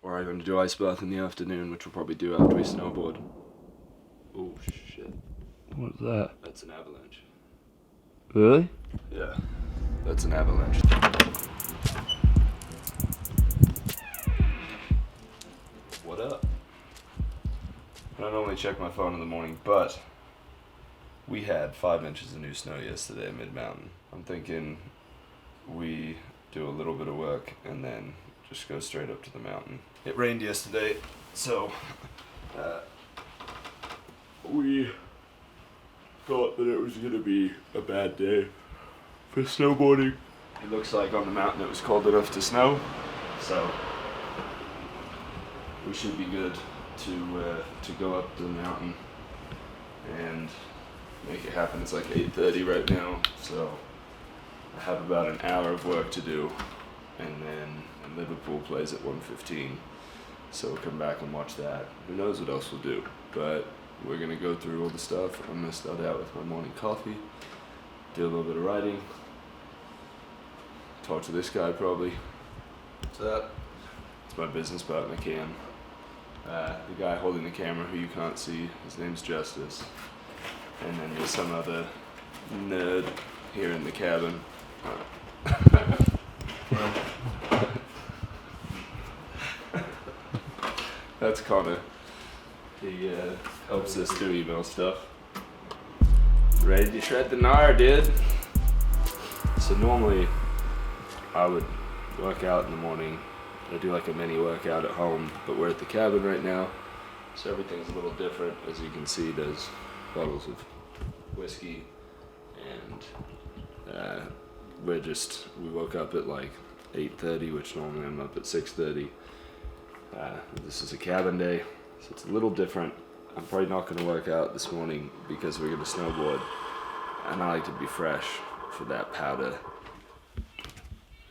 or I'm going to do ice bath in the afternoon, which we'll probably do after we snowboard. Oh shit. What's that? That's an avalanche. Really? Yeah, that's an avalanche. What up? I don't normally check my phone in the morning, but we had 5 inches of new snow yesterday mid-mountain. I'm thinking we do a little bit of work and then just go straight up to the mountain. It rained yesterday, so we thought that it was going to be a bad day for snowboarding. It looks like on the mountain it was cold enough to snow, so we should be good to go up the mountain and make it happen. It's like 8:30 right now, so I have about an hour of work to do, and then Liverpool plays at 1:15, so we'll come back and watch that. Who knows what else we'll do, but we're gonna go through all the stuff. I'm gonna start out with my morning coffee, do a little bit of writing, talk to this guy probably. What's that? It's my business partner Cam. The guy holding the camera who you can't see, his name's Justice. And then there's some other nerd here in the cabin. That's Connor. He helps us do email stuff. Ready to shred the gnar, dude? So normally I would work out in the morning. I do like a mini workout at home, but we're at the cabin right now, so everything's a little different. As you can see, there's bottles of whiskey, and we woke up at like 8:30, which normally I'm up at 6:30. This is a cabin day, so it's a little different. I'm probably not going to work out this morning because we're going to snowboard, and I like to be fresh for that powder.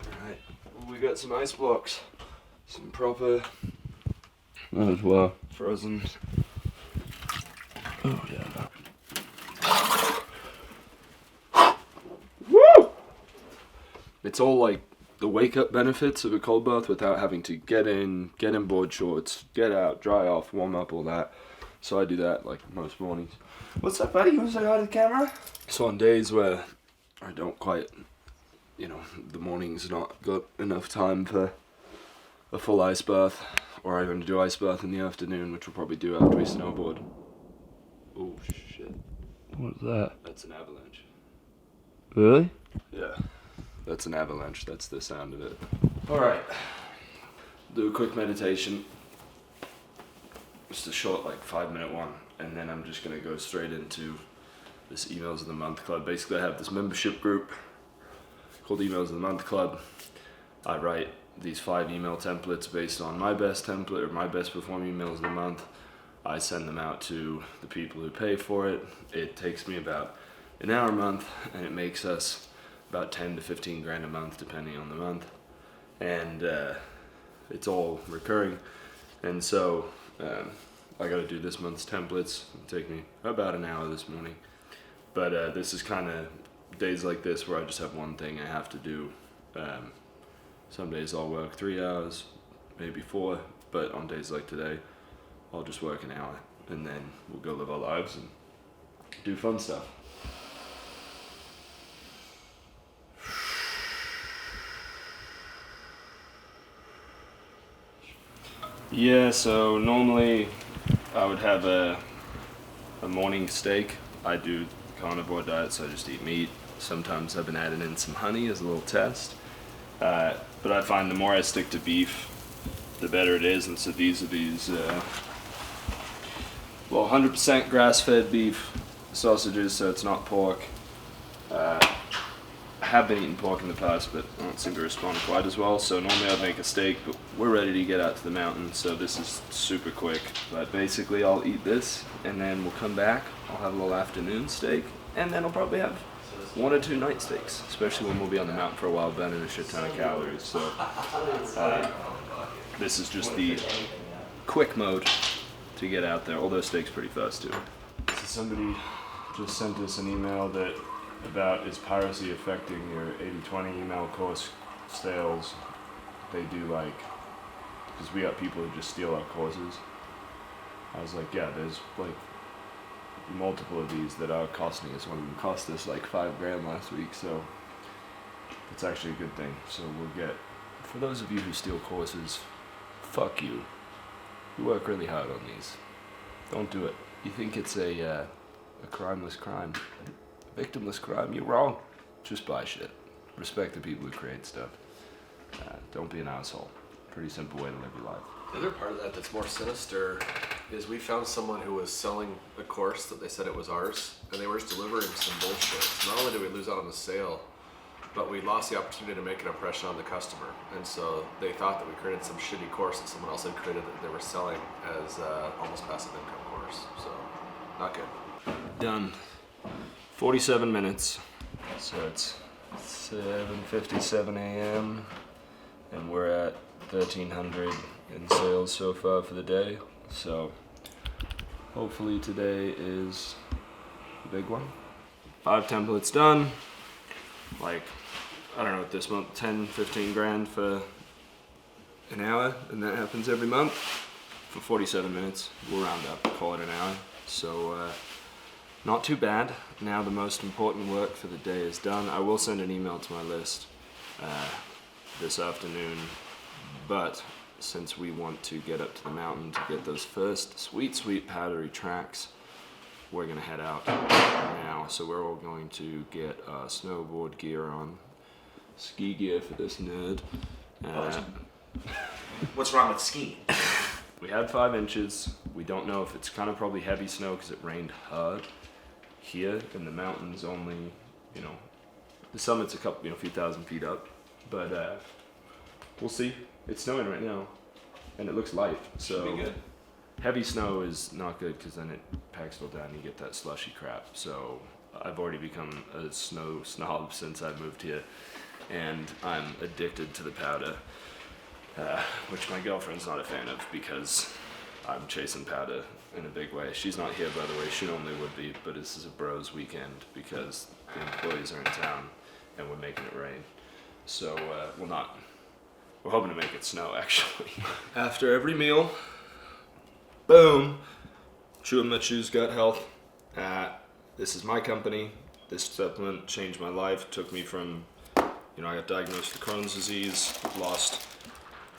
Alright, we got some ice blocks, some proper As well. frozen. Oh yeah. Woo! It's all like the wake up benefits of a cold bath without having to get in board shorts, get out, dry off, warm up, all that. So I do that like most mornings. What's up, buddy? You want to say hi to the camera? So on days where I don't quite, the morning's not got enough time for a full ice bath, or I'm going to do ice bath in the afternoon, which we'll probably do after we snowboard. Oh shit. What's that? That's an avalanche. Really? Yeah. That's an avalanche. That's the sound of it. Alright. Do a quick meditation. Just a short, 5-minute one. And then I'm just going to go straight into this Emails of the Month Club. Basically, I have this membership group called Emails of the Month Club. I write these 5 email templates based on my best template or my best performing emails of the month. I send them out to the people who pay for it. It takes me about an hour a month, and it makes us about 10 to 15 grand a month, depending on the month. And it's all recurring. And so I got to do this month's templates. It'll take me about an hour this morning. But this is kind of days like this where I just have one thing I have to do. Some days I'll work 3 hours, maybe 4, but on days like today, I'll just work an hour, and then we'll go live our lives and do fun stuff. Yeah, so normally I would have a morning steak. I do carnivore diet, so I just eat meat. Sometimes I've been adding in some honey as a little test. But I find the more I stick to beef, the better it is. And so these are 100% grass-fed beef sausages, so it's not pork. I have been eating pork in the past, but I don't seem to respond quite as well. So normally I'd make a steak, but we're ready to get out to the mountain, so this is super quick. But basically I'll eat this, and then we'll come back. I'll have a little afternoon steak, and then I'll probably have 1 or 2 night steaks, especially when we'll be on the mountain for a while, burning a shit ton of calories. So this is just the quick mode to get out there, although steak's pretty fast too. So somebody just sent us an email about is piracy affecting your 80/20 email course sales. They do because we got people who just steal our courses. I was like, yeah, there's like multiple of these that are costing us. One of them cost us like $5,000 last week, so it's actually a good thing. So we'll get, for those of you who steal courses, fuck you. We work really hard on these. Don't do it. You think it's a crimeless crime, a victimless crime? You're wrong. Just buy shit. Respect the people who create stuff. Don't be an asshole. Pretty simple way to live your life. The other part of that that's more sinister is we found someone who was selling a course that they said it was ours, and they were just delivering some bullshit. So not only did we lose out on the sale, but we lost the opportunity to make an impression on the customer. And so they thought that we created some shitty course that someone else had created that they were selling as almost passive income course. So not good. Done. 47 minutes. So it's 7:57 a.m. and we're at 1,300 in sales so far for the day. So hopefully today is the big one. 5 templates done. Like, I don't know what this month, 10, 15 grand for an hour, and that happens every month for 47 minutes. We'll round up, call it an hour. So not too bad. Now the most important work for the day is done. I will send an email to my list this afternoon, but since we want to get up to the mountain to get those first sweet powdery tracks, we're gonna head out now. So we're all going to get snowboard gear on, ski gear for this nerd. What's wrong with skiing? We had 5 inches. We don't know if it's kind of probably heavy snow because it rained hard here, in the mountains only, you know, the summit's a couple, few thousand feet up, but we'll see. It's snowing right now, and it looks light, so Should be good. heavy snow is not good because then it packs all down and you get that slushy crap. So I've already become a snow snob since I moved here, and I'm addicted to the powder, which my girlfriend's not a fan of because I'm chasing powder in a big way. She's not here, by the way. She normally would be, but this is a bros weekend because the employees are in town and we're making it rain. So we're hoping to make it snow, actually. After every meal, boom, chewing my Choose Gut Health. This is my company. This supplement changed my life. Took me from, I got diagnosed with Crohn's disease, lost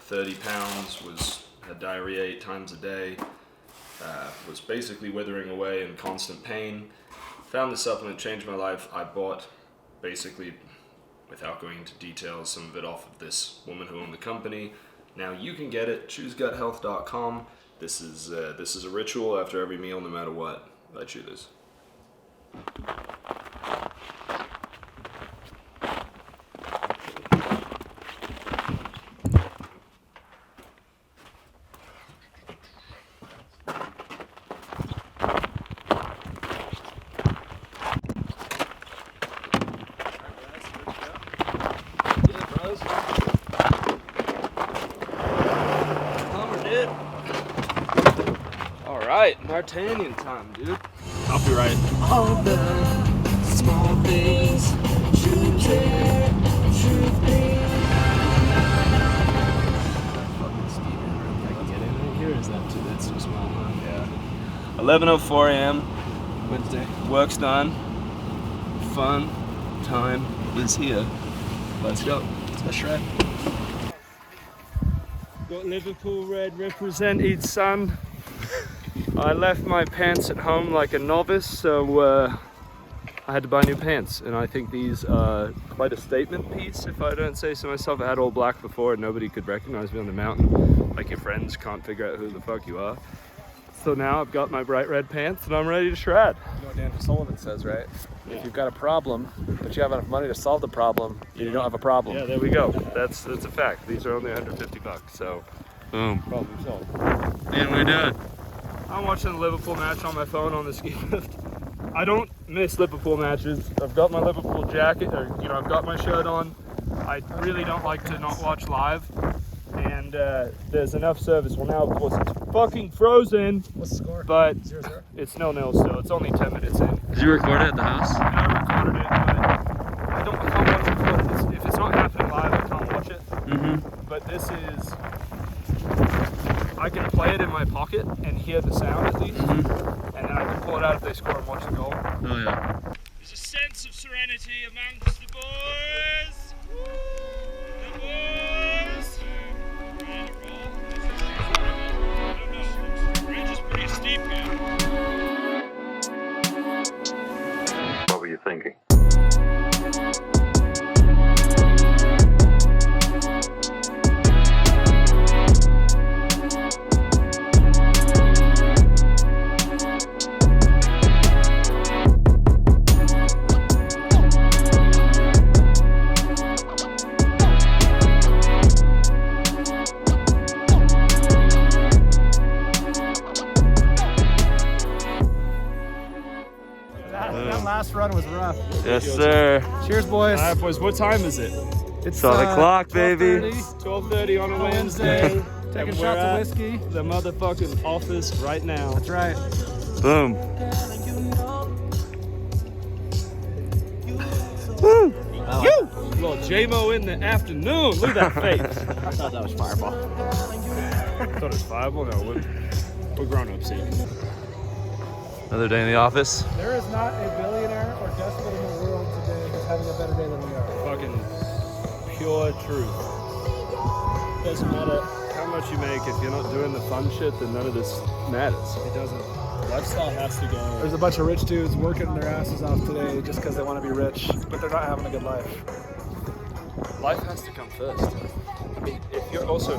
30 pounds, had diarrhea 8 times a day, was basically withering away in constant pain. Found the supplement, changed my life. I bought, basically, without going into details, some of it off of this woman who owned the company. Now you can get it, chooseguthealth.com. This is a ritual after every meal, no matter what. I chew this. Alright, Martanian time, dude. I'll be right. All the small things you care, truth be. Fucking ski man, I can get in right here, or is that that's too small, huh? Yeah. 11:04 a.m. Wednesday. Work's done. Fun time is here. Let's go. Let's shred. Got Liverpool red represented, son. I left my pants at home like a novice, so I had to buy new pants, and I think these are quite a statement piece, if I don't say so myself. I had all black before and nobody could recognize me on the mountain. Like, your friends can't figure out who the fuck you are. So now I've got my bright red pants and I'm ready to shred. You know what Dan Sullivan says, right? Yeah. If you've got a problem, but you have enough money to solve the problem, you don't have a problem. Yeah, there we go. That's a fact. These are only $150, so boom. Problem solved. And we're done. I'm watching the Liverpool match on my phone on the ski lift. I don't miss Liverpool matches. I've got my Liverpool jacket, or I've got my shirt on. I really don't like to not watch live. And there's enough service. Well, now of course it's fucking frozen. What's the score? But 0-0? it's 0-0, so it's only 10 minutes in. Did you record it at the house? I recorded it, but I can't watch it. If it's not happening live, I can't watch it. Mm-hmm. But this is I can play it in my pocket and hear the sound at least, and then I can pull it out if they score and watch the goal. Oh yeah. There's a sense of serenity amongst the boys. The boys. I don't know. The bridge is pretty steep here. What were you thinking? That last run was rough. Yes, sir. Cheers, boys. Alright, boys, what time is it? It's on the clock, baby. 12:30 on a Wednesday. Taking And shots we're of at whiskey. The motherfucking office right now. That's right. Boom. Woo! Little J-Mo in the afternoon. Look at that face. I thought that was Fireball. Thought it was Fireball? No, we're grown-ups here. Another day in the office. There is not a billionaire or despot in the world today who's having a better day than we are. Fucking pure truth. Doesn't matter how much you make, if you're not doing the fun shit, then none of this matters. It doesn't. Lifestyle has to go. There's a bunch of rich dudes working their asses off today just because they want to be rich, but they're not having a good life. Life has to come first. I mean, if you're upset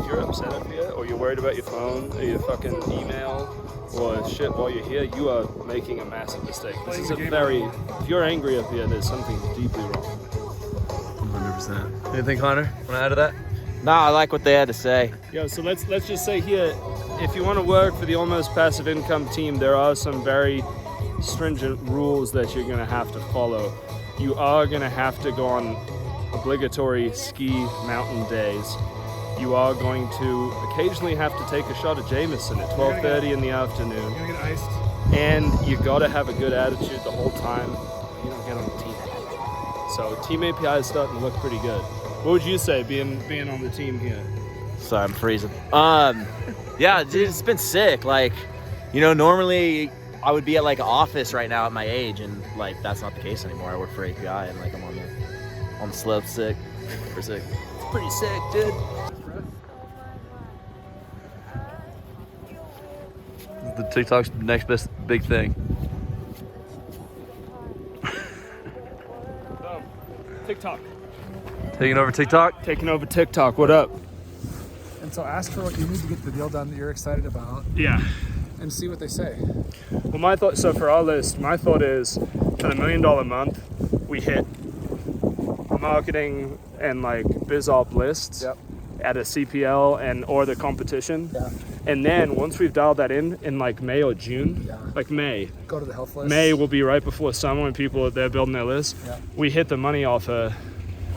up here, or you're worried about your phone, or your fucking email, or shit while you're here, you are making a massive mistake. This is a very, if you're angry up here, there's something deeply wrong. 100%. Anything, Connor? Want to add to that? Nah, I like what they had to say. Yo, so let's just say here, if you want to work for the Almost Passive Income team, there are some very stringent rules that you're going to have to follow. You are going to have to go on obligatory ski mountain days. You are going to occasionally have to take a shot of Jameson at 12:30 in the afternoon. You're gonna get iced. And you got to have a good attitude the whole time. You don't get on the team. So Team API is starting to look pretty good. What would you say being on the team here? Sorry, I'm freezing. Yeah, it's been sick. Like, you know, normally I would be at like an office right now at my age, and like that's not the case anymore. I work for API, and like I'm on the slope, sick. Super sick. It's pretty sick, dude. The TikTok's next best big thing. TikTok. Taking over TikTok? Taking over TikTok. What up? And so ask for what you need to get the deal done that you're excited about Yeah. and see what they say. Well, my thought. So for our list, my thought is for the $1 million month, we hit marketing and like BizOp lists at a CPL and or the competition. Yeah. And then once we've dialed that in like May or June, like May. Go to the health list. May will be right before summer when people they're building their list. Yeah. We hit the money offer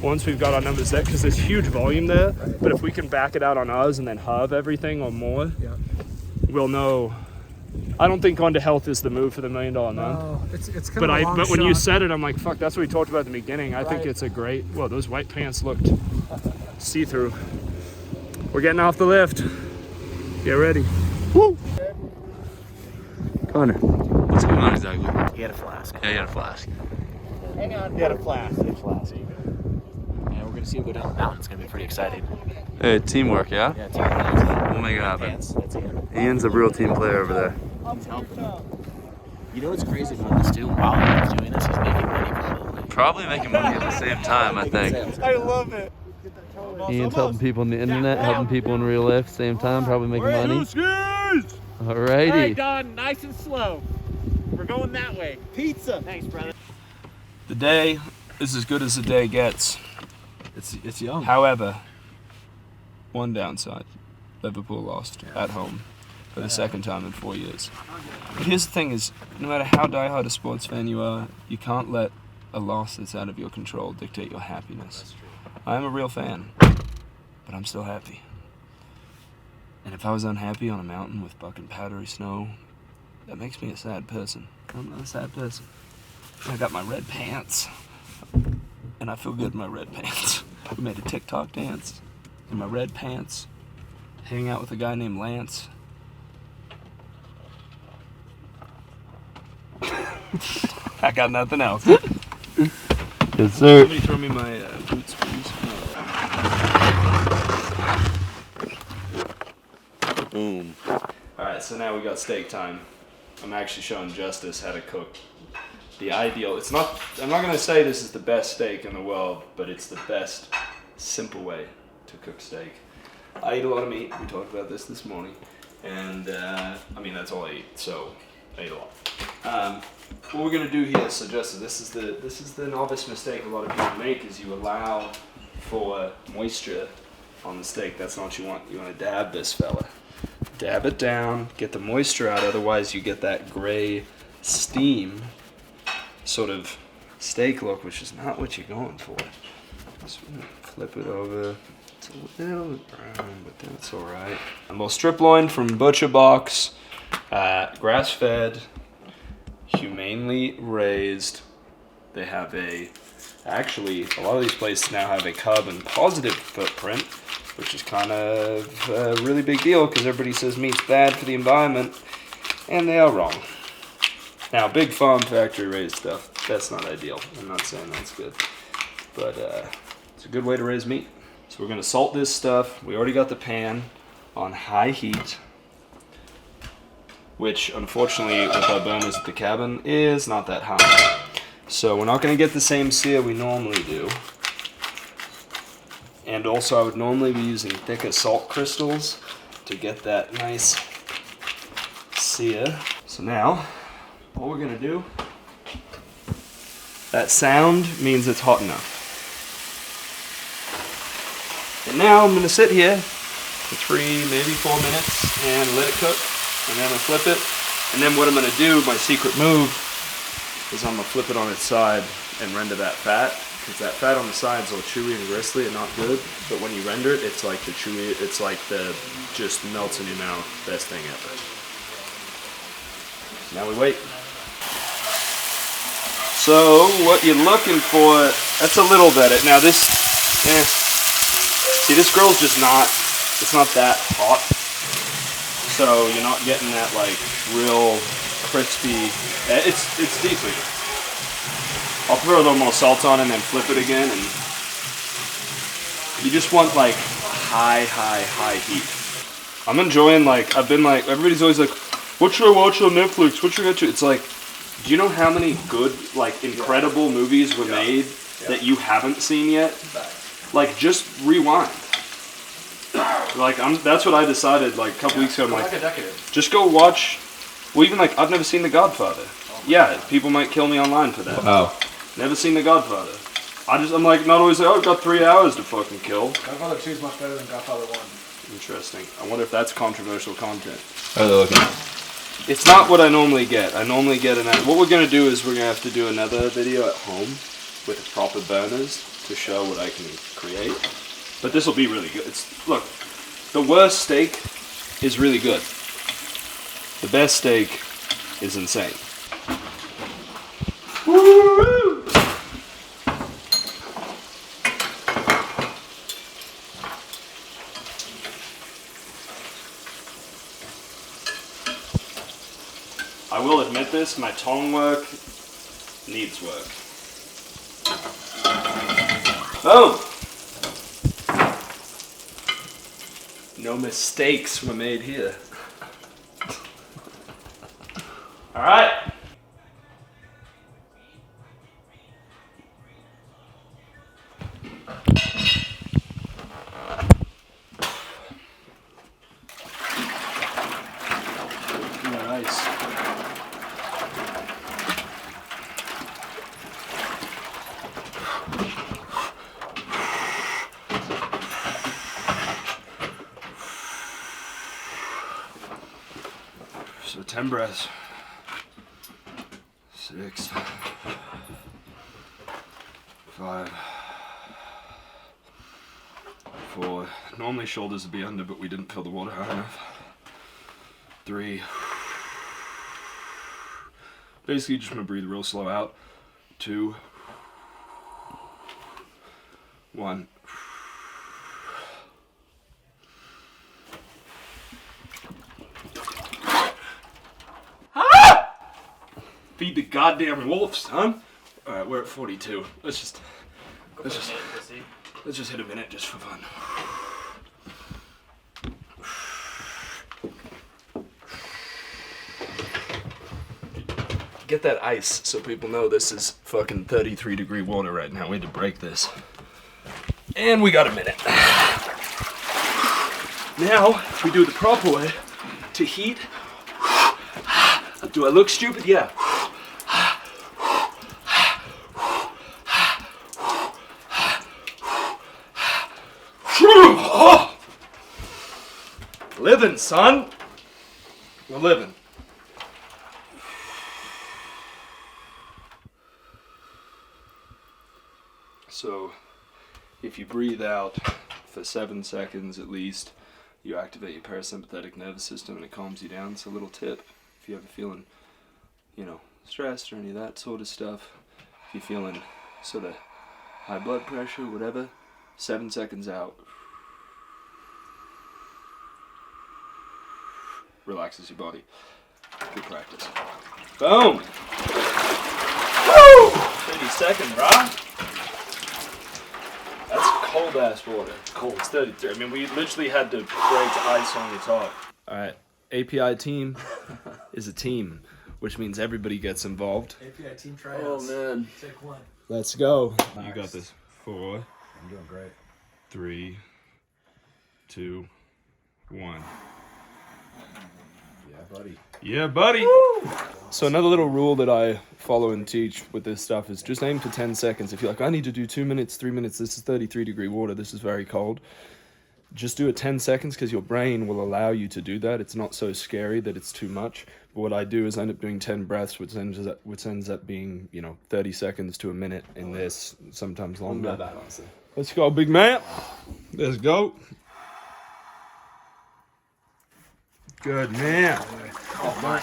once we've got our numbers there because there's huge volume there. Right. But if we can back it out on ours and then hub everything or more, we'll know. I don't think going to health is the move for the $1 million month. No, it's kind of a long But when you shot. said it, I'm like, fuck, that's what we talked about at the beginning. I think Right. it's a great. Well, those white pants looked see-through. We're getting off the lift. Get ready. Woo! Connor, what's going on exactly? He had a flask. Yeah, you got a flask. Hang on. He had a flask. And we're gonna see him go down the mountain. It's gonna be pretty exciting. Hey, teamwork, yeah? Yeah, team. We'll make it happen. Pants. That's Ian. Ian's a real team player over there. He's helping. You know what's crazy about this too? While he's doing this, he's making money probably. Probably making money at the same time, I think. I love it. Ian's helping people on the internet, helping people in real life, same time, probably making money. Alrighty. Alright, Don, nice and slow. We're going that way. Pizza. Thanks, brother. The day is as good as the day gets. It's young. However, one downside. Liverpool lost at home for the second time in 4 years. But here's the thing is, no matter how diehard a sports fan you are, you can't let a loss that's out of your control dictate your happiness. I am a real fan, but I'm still happy. And if I was unhappy on a mountain with fucking powdery snow, that makes me a sad person. I'm not a sad person. I got my red pants, and I feel good in my red pants. We made a TikTok dance in my red pants, hanging out with a guy named Lance, I got nothing else. Yes, sir. Somebody throw me my boots, please. Boom. Alright, so now we got steak time. I'm actually showing Justice how to cook the ideal. It's not, I'm not going to say this is the best steak in the world, but it's the best simple way to cook steak. I eat a lot of meat. We talked about this morning. And, I mean, that's all I eat, so I eat a lot. What we're going to do here, so Justice, this is the novice mistake a lot of people make, is you allow for moisture on the steak. That's not what you want. You want to dab this fella. Dab it down, get the moisture out, otherwise you get that gray steam sort of steak look, which is not what you're going for. So flip it over. It's a little brown, but that's alright. And we'll strip loin from Butcher Box, grass-fed, humanely raised. They have actually, a lot of these places now have a carbon positive footprint, which is kind of a really big deal because everybody says meat's bad for the environment, and they are wrong. Now, big farm factory raised stuff, that's not ideal. I'm not saying that's good, but it's a good way to raise meat. So we're gonna salt this stuff. We already got the pan on high heat, which unfortunately with our burners at the cabin is not that high. So we're not gonna get the same sear we normally do. And also I would normally be using thicker salt crystals to get that nice sear. So now, what we're gonna do, that sound means it's hot enough. And now I'm gonna sit here for 3, maybe 4 minutes and let it cook. And then I'll flip it. And then what I'm gonna do, my secret move, is I'm gonna flip it on its side and render that fat. Because that fat on the sides all chewy and gristly and not good, but when you render it, it's like the chewy, it's like the just melts in your mouth, best thing ever. Now we wait. So what you're looking for, that's a little better. Now this, see this grill's just not, it's not that hot, so you're not getting that like real crispy. It's decent. I'll throw a little more salt on and then flip it again, and you just want like high heat. I'm enjoying, like, I've been like, everybody's always like, what should I watch on Netflix? What should I do? It's like, do you know how many good, like, incredible movies were made that you haven't seen yet? Like, just rewind. Like, that's what I decided like a couple weeks ago. I'm like, just go watch, well, even like, I've never seen The Godfather. Yeah, people might kill me online for that. Oh. Never seen The Godfather. I'm like, not always like, oh, I've got 3 hours to fucking kill. Godfather 2 is much better than Godfather 1. Interesting. I wonder if that's controversial content. How are they looking? It's not what I normally get. I normally get what we're going to do is we're going to have to do another video at home with proper burners to show what I can create. But this will be really good. Look, the worst steak is really good. The best steak is insane. Woo! I will admit this, my tongue work needs work. Oh! No mistakes were made here. All right. Nice. So 10 breaths. 6, 5, 4. Normally shoulders would be under, but we didn't fill the water high enough. 3. Basically, just gonna breathe real slow out. 2, 1. Feed the goddamn wolf, son. All right, we're at 42. Let's just hit a minute just for fun. Get that ice so people know this is fucking 33-degree water right now. We had to break this. And we got a minute. Now, we do the proper way to heat. Do I look stupid? Yeah. Living, son. We're living. So, if you breathe out for 7 seconds at least, you activate your parasympathetic nervous system and it calms you down. It's a little tip. If you're ever feeling, you know, stressed or any of that sort of stuff, if you're feeling sort of high blood pressure, whatever, 7 seconds out. Relaxes your body. Good practice. Boom! Woo! 30 seconds, brah. That's cold ass water. Cold. It's 33. I mean, we literally had to break ice on the top. Alright. API team is a team, which means everybody gets involved. API team tryouts. Oh, man. Take one. Let's go. Nice. You got this. 4. I'm doing great. 3, 2, 1. Yeah, buddy. Yeah, buddy. Woo! So another little rule that I follow and teach with this stuff is just aim for 10 seconds. If you're like, I need to do 2 minutes, 3 minutes, this is 33-degree water, this is very cold. Just do it 10 seconds because your brain will allow you to do that. It's not so scary that it's too much. But what I do is I end up doing 10 breaths, which ends up being, 30 seconds to a minute in this, sometimes longer. Not bad, honestly. Let's go, big man. Let's go. Good man. Oh, my.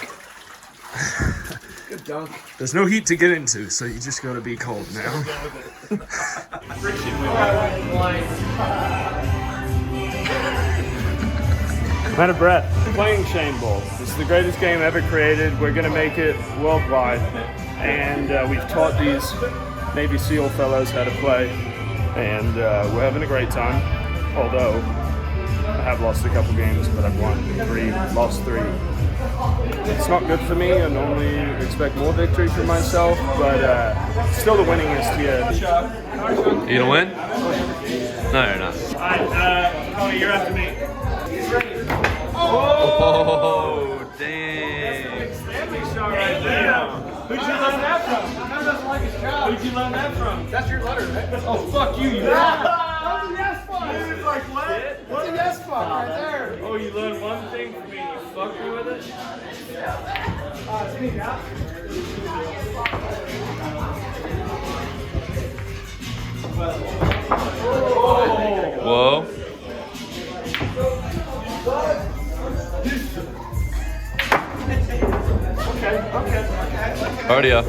Good dunk. There's no heat to get into, so you just gotta be cold now. I'm out of breath. Playing Shane Bowl. This is the greatest game ever created. We're gonna make it worldwide. And we've taught these Navy SEAL fellows how to play. And we're having a great time. Although, I have lost a couple games, but I've won 3, lost 3. It's not good for me. I normally expect more victory from myself, but still the winningest here. You gonna win? No, you're not. Alright, Cody, you're after me. Oh, damn. Stanley shot right there. Who'd you learn that from? Who'd you learn that from? That's your letter, right? Oh, fuck you, That's a yes spot. Dude, like, what? What's a yes spot right there? Oh, you learned one thing from me and you fucked me with it? Is he down? Whoa. Okay. Already up.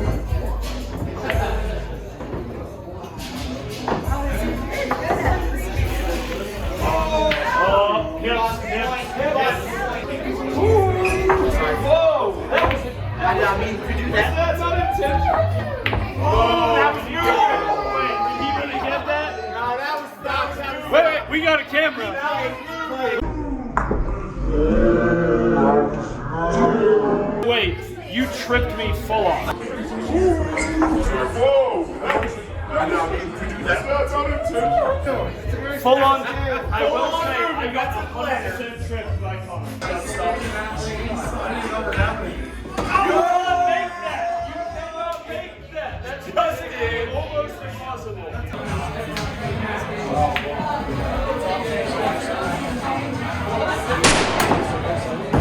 That's unintentional. Oh, that was you. Wait, did he really get that? No, that was Wait, we got a camera. Wait, you tripped me full on. Full on. I will say, I got 100% tripped by car. You cannot make that! You cannot make that! That's just almost impossible.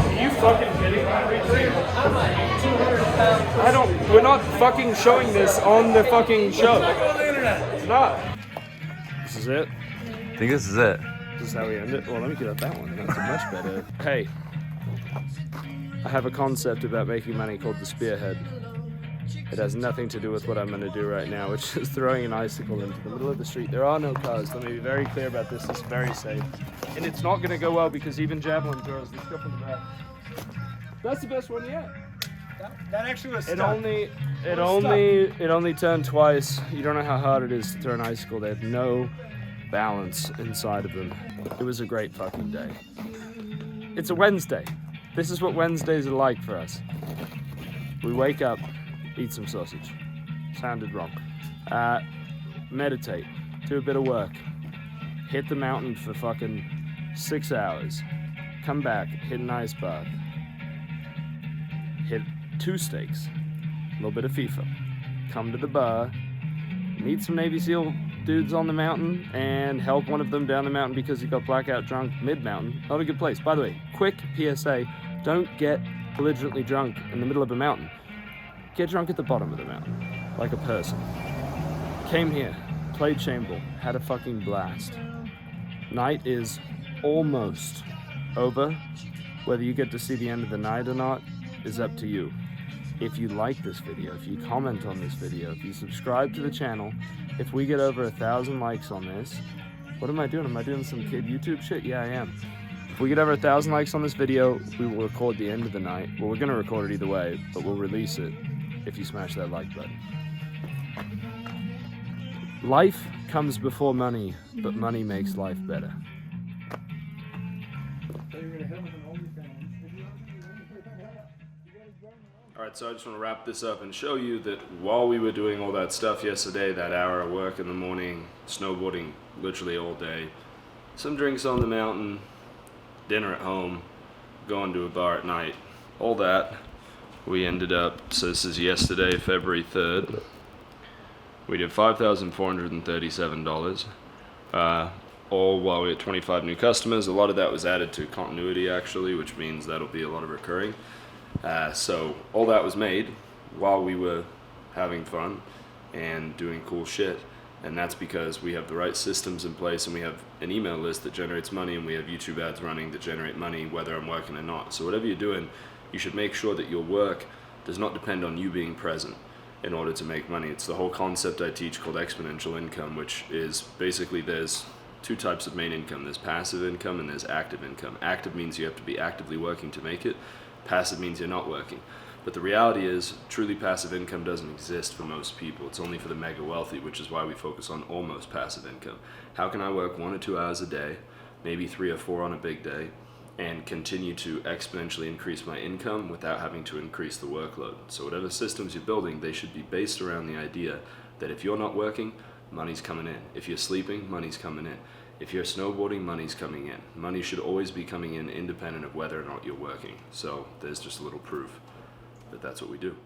Are you fucking kidding me? We're not fucking showing this on the fucking show. It's not. This is it. I think this is it. This is how we end it. Well, let me get up that one. That's a much better. Hey, I have a concept about making money called the spearhead. It has nothing to do with what I'm going to do right now, which is throwing an icicle into the middle of the street. There are no cars. Let me be very clear about this. It's very safe. And it's not going to go well because even javelin throws, they go from the back. That's the best one yet. That actually was It stuck. only turned twice. You don't know how hard it is to turn an icicle. They have no balance inside of them. It was a great fucking day. It's a Wednesday. This is what Wednesdays are like for us. We wake up, eat some sausage. Sounded wrong. Meditate, do a bit of work, hit the mountain for fucking 6 hours, come back, hit an ice bath, hit 2 steaks, a little bit of FIFA, come to the bar, meet some Navy SEAL dudes on the mountain, and help one of them down the mountain because he got blackout drunk mid-mountain. Not a good place. By the way, quick PSA, don't get belligerently drunk in the middle of a mountain. Get drunk at the bottom of the mountain, like a person. Came here, played Chamber, had a fucking blast. Night is almost over. Whether you get to see the end of the night or not is up to you. If you like this video, if you comment on this video, if you subscribe to the channel, if we get over 1,000 likes on this, what am I doing? Am I doing some kid YouTube shit? Yeah, I am. If we get over 1,000 likes on this video, we will record the end of the night. Well, we're gonna record it either way, but we'll release it if you smash that like button. Life comes before money, but money makes life better. Alright, so I just want to wrap this up and show you that while we were doing all that stuff yesterday, that hour of work in the morning, snowboarding literally all day, some drinks on the mountain, dinner at home, going to a bar at night, all that, we ended up, so this is yesterday, February 3rd, we did $5,437, all while we had 25 new customers. A lot of that was added to continuity actually, which means that'll be a lot of recurring. So all that was made while we were having fun and doing cool shit, and that's because we have the right systems in place, and we have an email list that generates money, and we have YouTube ads running that generate money whether I'm working or not. So whatever you're doing, you should make sure that your work does not depend on you being present in order to make money. It's the whole concept I teach called exponential income, which is basically there's 2 types of main income. There's passive income and there's active income. Active means you have to be actively working to make it. Passive means you're not working. But the reality is, truly passive income doesn't exist for most people. It's only for the mega wealthy, which is why we focus on almost passive income. How can I work 1 or 2 hours a day, maybe 3 or 4 on a big day, and continue to exponentially increase my income without having to increase the workload? So whatever systems you're building, they should be based around the idea that if you're not working, money's coming in. If you're sleeping, money's coming in. If you're snowboarding, money's coming in. Money should always be coming in independent of whether or not you're working. So there's just a little proof that that's what we do.